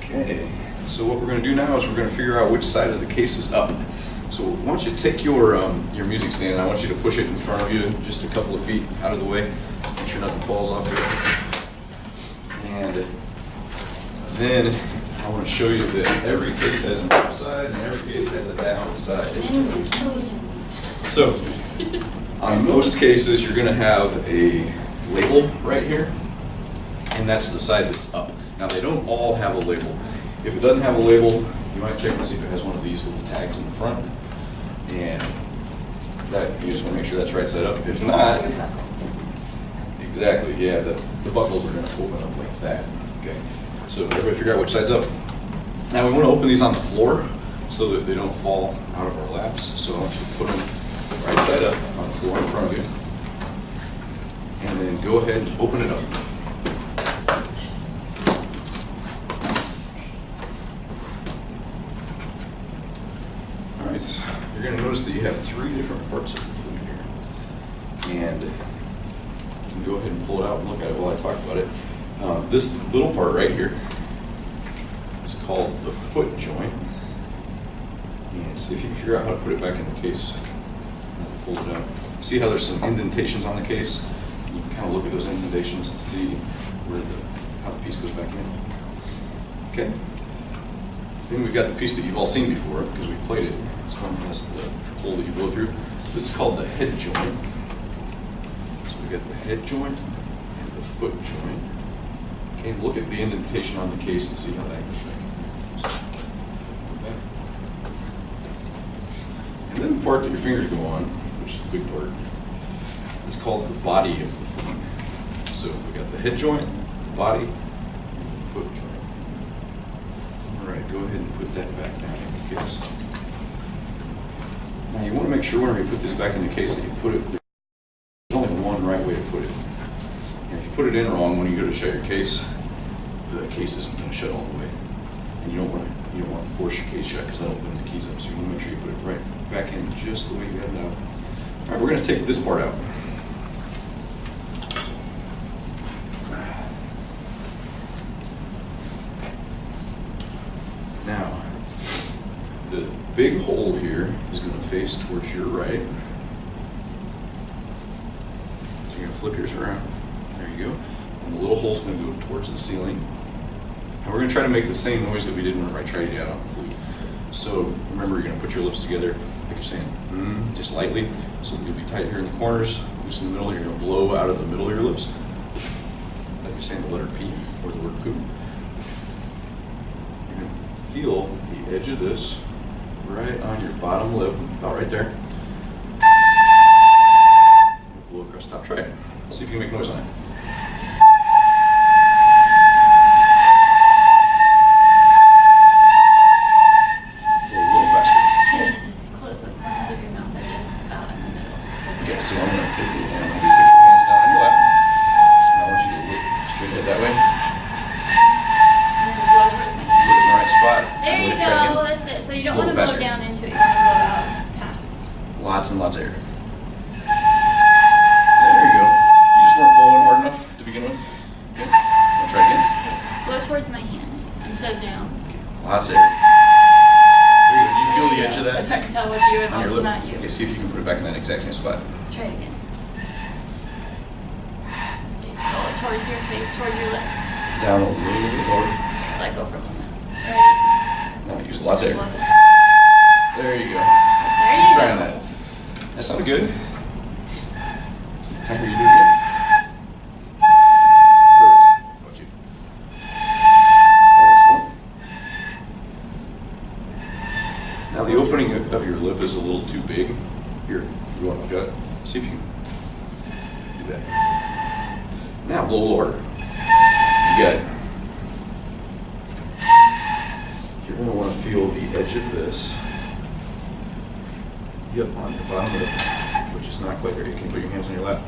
Okay, so what we're going to do now is we're going to figure out which side of the case is up. So I want you to take your music stand and I want you to push it in front of you just a couple of feet out of the way. Make sure nothing falls off here. And then I want to show you that every case has an up side and every case has a down side. So on most cases you're going to have a label right here, and that's the side that's up. Now they don't all have a label. If it doesn't have a label, you might check and see if it has one of these little tags in the front. And that, you just want to make sure that's right side up. If not, exactly, yeah, the buckles are going to open up like that. Okay, so everybody figure out which side's up. Now we want to open these on the floor so that they don't fall out of our laps. So I want you to put them right side up on the floor in front of you. And then go ahead and open it up. You're going to notice that you have three different parts of the flute here. And you can go ahead and pull it out and look at it while I talk about it. This little part right here is called the foot joint. And see if you can figure out how to put it back in the case. Pull it out. See how there's some indentations on the case? You can kind of look at those indentations and see where how the piece goes back in. Okay. Then we've got the piece that you've all seen before because we played it. This one has the hole that you blow through. This is called the head joint. So we got the head joint and the foot joint. Okay, look at the indentation on the case and see how that goes back. And then the part that your fingers go on, which is the big part, is called the body of the flute. So we got the head joint, the body, and the foot joint. All right, go ahead and put that back down in the case. Now you want to make sure whenever you put this back in the case that you put it, there's only one right way to put it. And if you put it in wrong, when you go to shut your case, the case isn't going to shut all the way. And you don't want to force your case shut because that'll open the keys up. So you want to make sure you put it right back in just the way you got it out. All right, we're going to take this part out. Now, the big hole here is going to face towards your right. So you're going to flip yours around. There you go. And the little hole's going to go towards the ceiling. And we're going to try to make the same noise that we did whenever I tried it out on the flute. So remember, you're going to put your lips together like you're saying, just lightly. So you'll be tight here in the corners, loose in the middle. You're going to blow out of the middle of your lips like you're saying the letter P or the word poo. You're going to feel the edge of this right on your bottom lip, about right there. Blow across the top. Try it. See if you can make noise on it. A little faster. Close the corners of your mouth. They're just about in the middle. Okay, so I'm going to take it and I'm going to put your hands down on your lap. So now I want you to look straight ahead that way. And then blow towards my Put it in the right spot. There you Try again. go. That's it. So you don't A want to little blow faster. down into it. You want to blow out past. Lots and lots of air. There you go. You just weren't blowing hard enough to begin with. Okay. Want to try again? Okay. Blow towards my hand instead of down. Okay. Lots of air. There you go. Do you feel the edge of that? It's hard to tell what's you and On your what's lip? not you. Okay, see if you can put it back in that exact same spot. Try it again. Okay, blow it towards your face, towards your lips. Down a little bit lower. Let go for a moment. Right. Now use lots of air. Blow this. There you go. There you Try on go. that. That sounded good. Can I hear you do it again? Perfect. How about you? Excellent. Now the opening of your lip is a little too big. Here, if you want to look at it, see if you can do that. Now blow lower. You got it. You're going to want to feel the edge of this. Yep, on your bottom lip, which is not quite there. You can put your hands on your lap.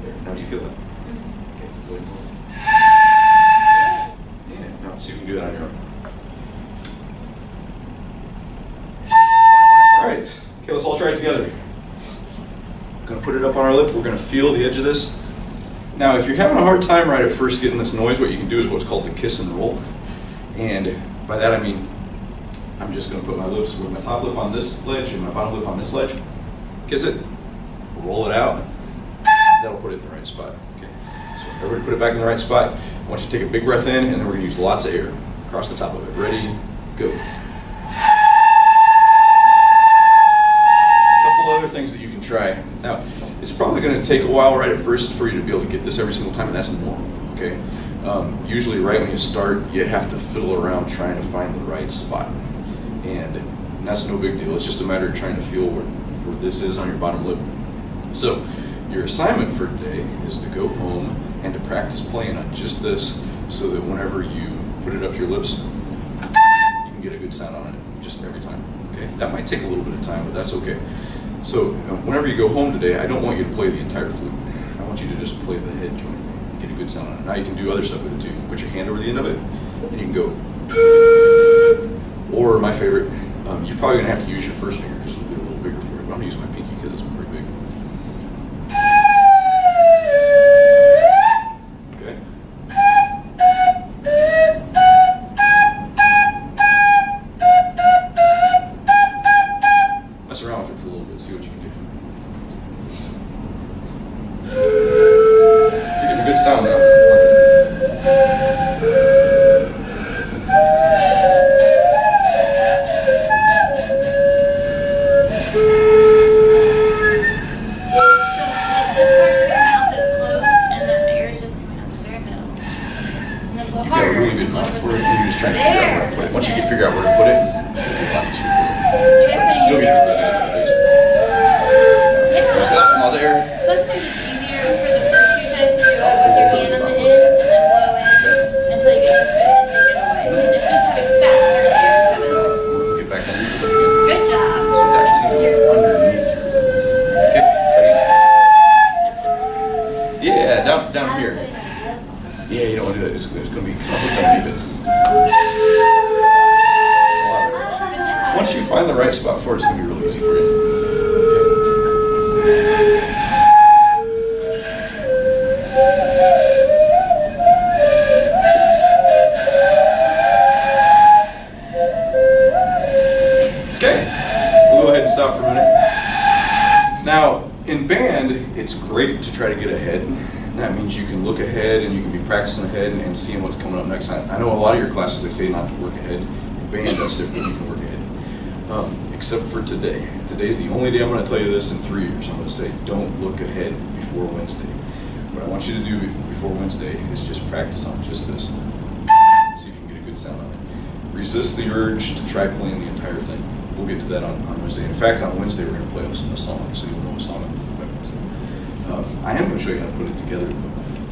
There. Now do you feel that? Okay, go ahead and blow. Yeah, now see if you can do that on your own. All right. Okay, let's all try it together. We're going to put it up on our lip. We're going to feel the edge of this. Now, if you're having a hard time right at first getting this noise, what you can do is what's called the kiss and roll. And by that I mean, I'm just going to put my lips with my top lip on this ledge and my bottom lip on this ledge. Kiss it, roll it out. That'll put it in the right spot. Okay. So everybody put it back in the right spot. I want you to take a big breath in, and then we're going to use lots of air across the top of it. Ready, go. Other things that you can try. Now, it's probably going to take a while right at first for you to be able to get this every single time, and that's normal, okay? Usually right when you start, you have to fiddle around trying to find the right spot. And that's no big deal. It's just a matter of trying to feel where this is on your bottom lip. So, your assignment for today is to go home and to practice playing on just this so that whenever you put it up to your lips, you can get a good sound on it just every time, okay? That might take a little bit of time, but that's okay. So whenever you go home today, I don't want you to play the entire flute. I want you to just play the head joint, get a good sound on it. Now you can do other stuff with it too. You can put your hand over the end of it, and you can go. Or my favorite, you're probably going to have to use your first finger because it'll be a little bigger for you. But I'm going to use my pinky because it's pretty big. Okay. Mess around with it for a little bit, see what you can do. You're getting a good sound now. Once you can figure out where to put it, it'll be a lot easier for you. You'll get good at this nowadays. Just lots of air. Sometimes it's easier for the first few times to do it with your hand on the end and then blow in until you get used to it and take it away. It's just having faster air coming out. Get back underneath it again. Good job. So it's actually going to be underneath your. Okay, try it. Yeah, down here. Yeah, you don't want to do that. It's going to be hooked underneath it. Once you find the right spot for it, it's going to be real easy for you. Okay, we'll go ahead and stop for a minute. Now, in band, it's great to try to get ahead. That means you can look ahead and you can be practicing ahead and seeing what's coming up next. I know a lot of your classes, they say not to work ahead. In band, that's different. You can work ahead. Except for today. Today's the only day I'm going to tell you this in 3 years. I'm going to say don't look ahead before Wednesday. What I want you to do before Wednesday is just practice on just this. See if you can get a good sound on it. Resist the urge to try playing the entire thing. We'll get to that on Wednesday. In fact, on Wednesday we're going to play a song, so you'll know a song on the flute by Wednesday. I am going to show you how to put it together.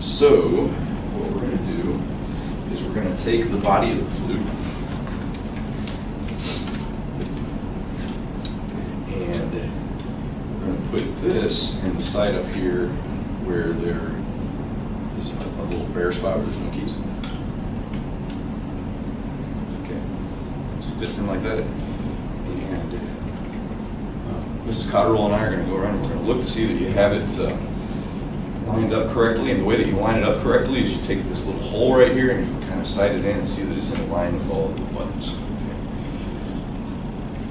So what we're going to do is we're going to take the body of the flute and we're going to put this in the side up here where there is a little bare spot where there's no keys. Okay, so it fits in like that. And Mrs. Cotterill and I are going to go around and we're going to look to see that you have it lined up correctly. And the way that you line it up correctly is you take this little hole right here and you kind of sight it in and see that it's in line with all of the buttons.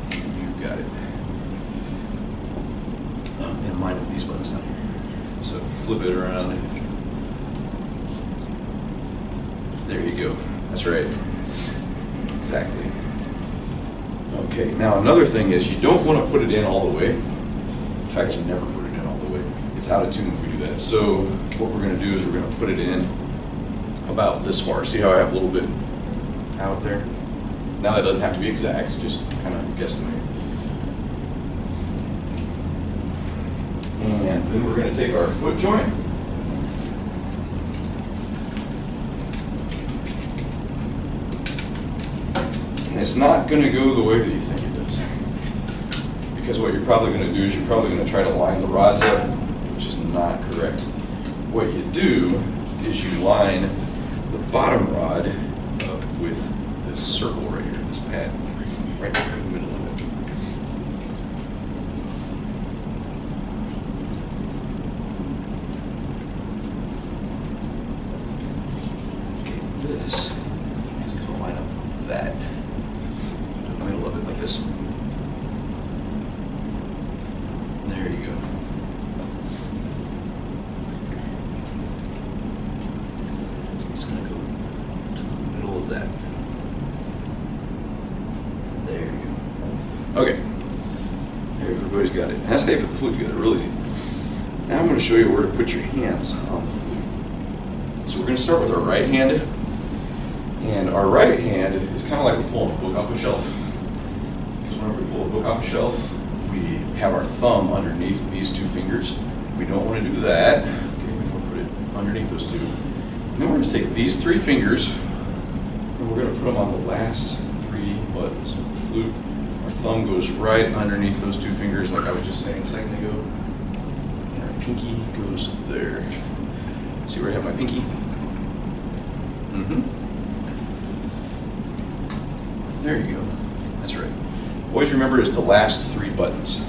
Okay. You got it. In line with these buttons down here. So flip it around. There you go. That's right. Exactly. Okay, now another thing is you don't want to put it in all the way. In fact, you never put it in all the way. It's out of tune if we do that. So what we're going to do is we're going to put it in about this far. See how I have a little bit out there? Now that doesn't have to be exact, just kind of guesstimate. And then we're going to take our foot joint. And it's not going to go the way that you think it does. Because what you're probably going to do is you're probably going to try to line the rods up, which is not correct. What you do is you line the bottom rod up with this circle right here, this pad, right there in the middle of it. this is going to line up with that. The middle of it like this. There you go. It's going to go to the middle of that. There you go. Okay. Everybody's got it. That's how you put the flute together, real easy. Now I'm going to show you where to put your hands on the flute. So we're going to start with our right hand. And our right hand is kind of like we're pulling a book off a shelf. Because whenever we pull a book off a shelf, we have our thumb underneath these two fingers. We don't want to do that. Okay, we want to put it underneath those two. And then we're going to take these three fingers and we're going to put them on the last three buttons of the flute. Our thumb goes right underneath those two fingers, like I was just saying a second ago. And our pinky goes there. See where I have my pinky? Mm-hmm. There you go. That's right. Always remember it's the last three buttons.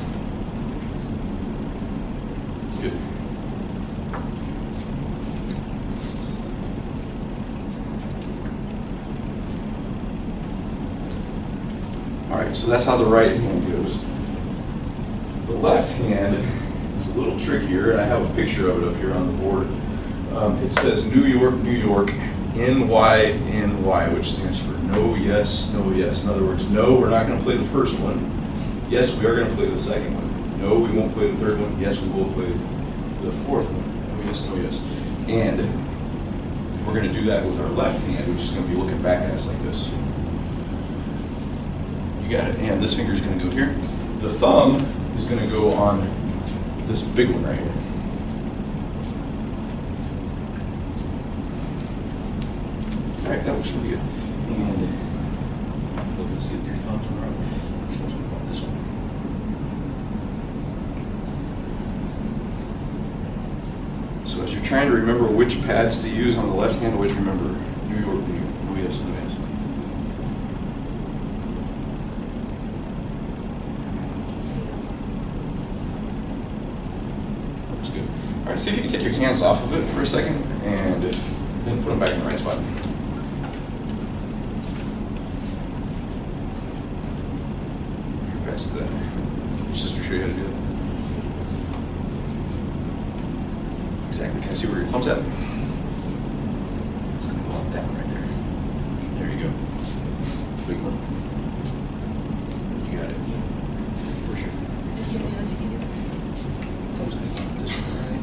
Good. All right, so that's how the right hand goes. The left hand is a little trickier, and I have a picture of it up here on the board. It says New York, New York, NY, NY, which stands for no, yes, no, yes. In other words, no, we're not going to play the first one. Yes, we are going to play the second one. No, we won't play the third one. Yes, we will play the fourth one. No, yes, no, yes. And we're going to do that with our left hand, which is going to be looking back at us like this. You got it. And this finger is going to go here. The thumb is going to go on this big one right here. All right, that looks really good. And let's get your thumbs on your thumbs going to go on this one. So as you're trying to remember which pads to use on the left hand, always remember New York, New York. Oh, yes, no, yes. Looks good. All right, see if you can take your hands off of it for a second and then put them back in the right spot. Fast to that. Your sister show you how to do that. Exactly. Can I see where your thumb's at? It's going to go on down right there. There you go. Big one. You got it. For sure. Thumb's going to go on this one right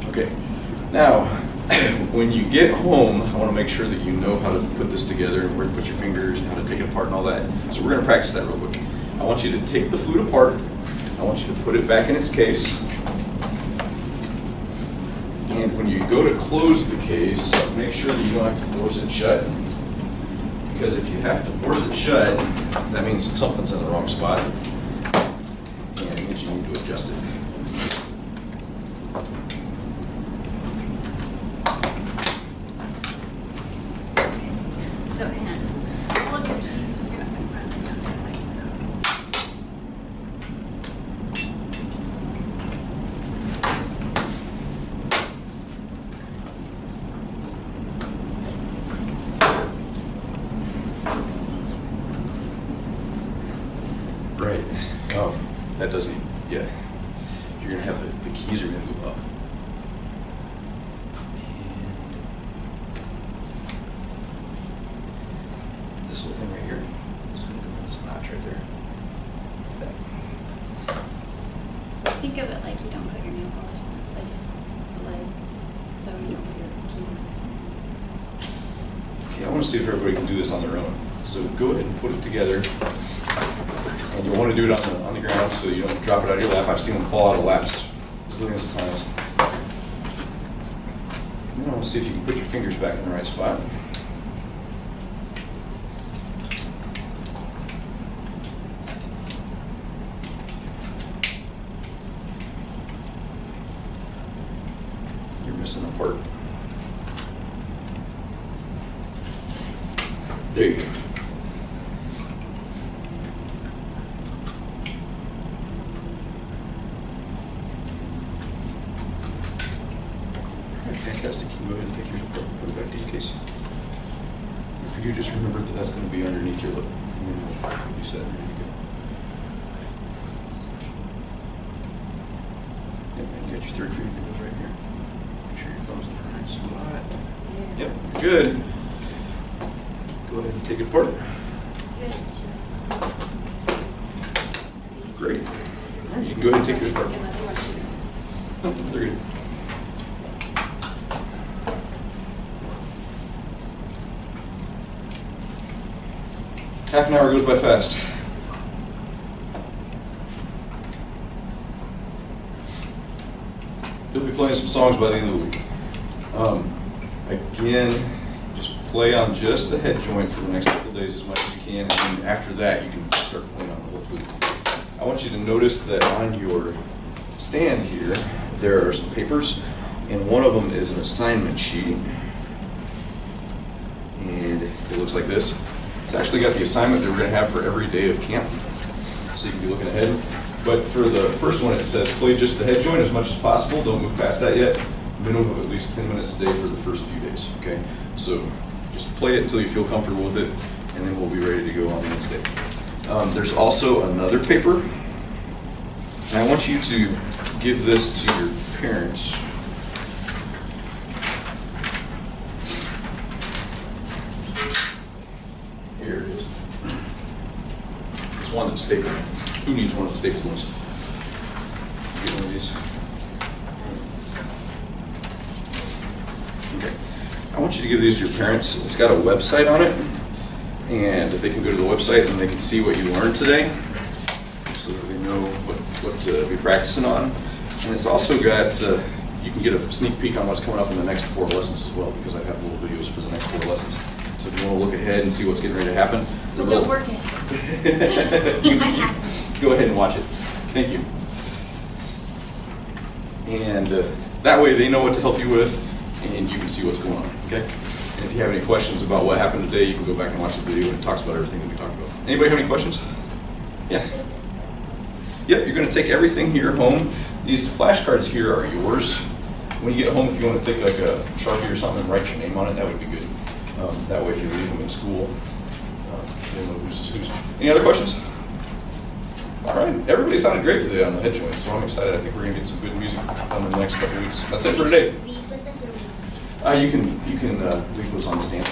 there. Okay. Now, when you get home, I want to make sure that you know how to put this together and where to put your fingers and how to take it apart and all that. So we're going to practice that real quick. I want you to take the flute apart. I want you to put it back in its case. And when you go to close the case, make sure that you don't have to force it shut. Because if you have to force it shut, that means something's in the wrong spot. And it means you need to adjust it. So hang on, just all of your keys if you're not going to press them down there like Right. Oh, that doesn't, yeah. You're going to have the keys are going to go up. And this little thing right here is going to go in this notch right there. Like that. Think of it like you don't put your nail polish on upside down the leg, so you don't put your keys in. Okay, I want to see if everybody can do this on their own. So go ahead and put it together. And you want to do it on the ground so you don't drop it out of your lap. I've seen them fall out of laps zillions of times. And then I want to see if you can put your fingers back in the right spot. You're missing a part. There you go. Fantastic. You can go ahead and take yours apart and put it back in your case. If you do, just remember that that's going to be underneath your lip. And then it'll be set and ready to go. Yep, and you got your third finger goes right here. Make sure your thumb's in the right spot. Yep, good. Go ahead and take it apart. Great. All right, you can go ahead and take yours apart. Oh, they're good. Half an hour goes by fast. You'll be playing some songs by the end of the week. Again, just play on just the head joint for the next couple of days as much as you can, and then after that, you can start playing on the whole flute. I want you to notice that on your stand here, there are some papers, and one of them is an assignment sheet. And it looks like this. It's actually got the assignment that we're going to have for every day of camp, so you can be looking ahead. But for the first one, it says play just the head joint as much as possible. Don't move past that yet. Minimum of at least 10 minutes a day for the first few days, okay? So just play it until you feel comfortable with it, and then we'll be ready to go on the next day. There's also another paper, and I want you to give this to your parents. Here it is. It's one that's stapled. Who needs one of the stapled ones? Get one of these. Okay. I want you to give these to your parents. It's got a website on it, and they can go to the website and they can see what you learned today, so that they know what to be practicing on. And it's also got, you can get a sneak peek on what's coming up in the next 4 lessons as well, because I have little videos for the next 4 lessons. So if you want to look ahead and see what's getting ready to happen. But don't work it. I have to. Go ahead and watch it. Thank you. And that way they know what to help you with, and you can see what's going on, okay? And if you have any questions about what happened today, you can go back and watch the video, and it talks about everything that we talked about. Anybody have any questions? Yeah. Yep, you're going to take everything here home. These flashcards here are yours. When you get home, if you want to take like a Sharpie or something and write your name on it, that would be good. That way, if you leave them in school, you'll know who's who's. Any other questions? All right, everybody sounded great today on the head joint, so I'm excited. I think we're going to get some good music on the next couple weeks. That's it for today. These with us or we? You can leave those on the stand.